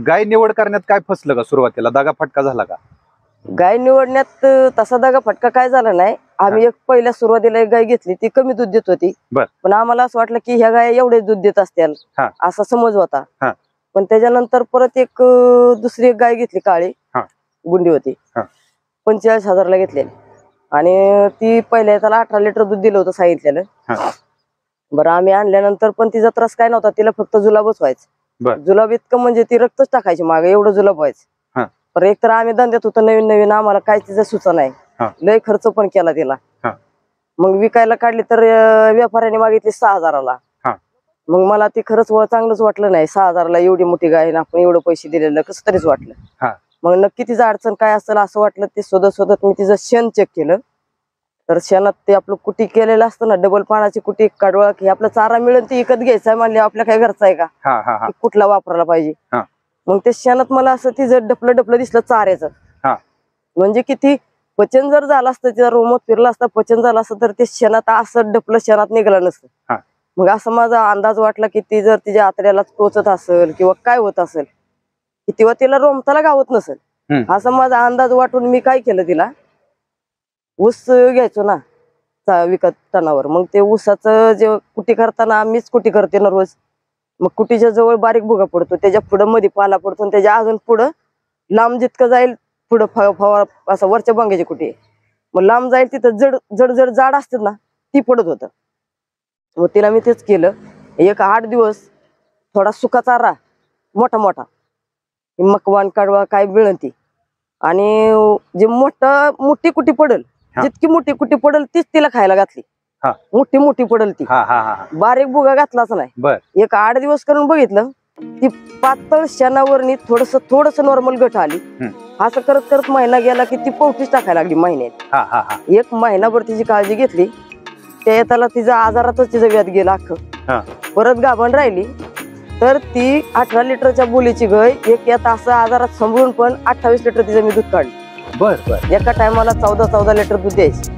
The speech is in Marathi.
गाय निवड करण्यात काय फसलं का सुरुवातीला, दगा फटका झाला का? गाय निवडण्यात तसा दगा फटका काय झाला नाही. आम्ही एक पहिल्या सुरुवातीला एक गाय घेतली, ती कमी दूध देत होती. पण आम्हाला असं वाटलं की ह्या गाय एवढे दूध देत असतील असा समज होता. पण त्याच्यानंतर परत एक दुसरी एक गाय घेतली, काळी गुंडी होती, 45,000ला घेतलेली. आणि ती पहिल्या त्याला 18 लिटर दूध दिलं होतं सांगितलेलं. बरं आम्ही आणल्यानंतर पण तिचा त्रास काय नव्हता, तिला फक्त जुलाबच व्हायचं. जुलाब इतकं म्हणजे ती रक्तच टाकायची मागे, एवढं जुलाब व्हायचं. तर एक तर आम्ही धंद्यात होतो नवीन नवीन, आम्हाला काय तिचं सुचा नाही, लय खर्च पण केला तिला. मग विकायला काढली तर व्यापाऱ्याने मागितली 6,000ला. मग मला ती खरंच चांगलंच वाटलं नाही. 6,000ला एवढी मोठी गाय ना, आपण एवढं पैसे दिलेलं कसं तरीच वाटलं. मग नक्की तिचं अडचण काय असेल असं वाटलं. ते शोधत मी तिचं शेण चेक केलं, तर शेणात ते आपलं कुटी केलेलं असतं ना, डबल पानाची कुटी, कडवळ, की आपला चारा मिळेल ते विकत घ्यायचा आहे म्हणले, आपल्या काय घरचा आहे का, कुठला वापरायला पाहिजे. मग ते शेणात मला असं तिचं डपलं दिसलं चाऱ्याचं. म्हणजे किती पचन जर झालं असतं, तिचा रोमत फिरला असता, पचन झालं असतं, तर ते शेणात असं डपलं शेणात निघालं नसतं. मग असं माझा अंदाज वाटला की ती जर तिच्या आतड्याला टोचत असेल किंवा काय होत असेल, किंवा तिला रोमताला गावत नसेल, असं माझा अंदाज वाटून मी काय केलं, तिला ऊस घ्यायचो ना विकत टनावर. मग ते ऊसाचं जे कुटी करताना मीच कुटी करते ना रोज. मग कुटीच्या जवळ बारीक भुगा पडतो, त्याच्या पुढं मध्ये पाला पडतो, आणि त्याच्या अजून पुढं लांब जितकं जाईल पुढं फवार असं वरच्या बांग्याची कुटी, मग लांब जाईल तिथं जड जाड असतात ना, ती पडत होतं. मग तिला मी तेच केलं. एक 8 दिवस थोडा सुका चारा मोठा मकवान कडवा काय मिळती, आणि जे मोठी कुटी पडल, जितकी मोठी कुटी पडल तीच तिला खायला घातली. मोठी पडल ती, बारीक भुगा घातलाच नाही. एक 8 दिवस करून बघितलं, ती पातळ शेणावरनी थोडस नॉर्मल गट आली. असं करत महिना गेला की ती पवटीच टाकायला लागली महिन्यात. एक महिनाभर तिची काळजी घेतली, त्याला तिचा आजारातच तिचं व्याध गेला अख्खं. परत गाभण राहिली तर ती 18 लिटरच्या बोलीची गाय एक असं आजारात सांभाळून पण 28 लिटर तिचं मी दूध काढलं. एका टायमाला 14 लिटर दूध द्यायची.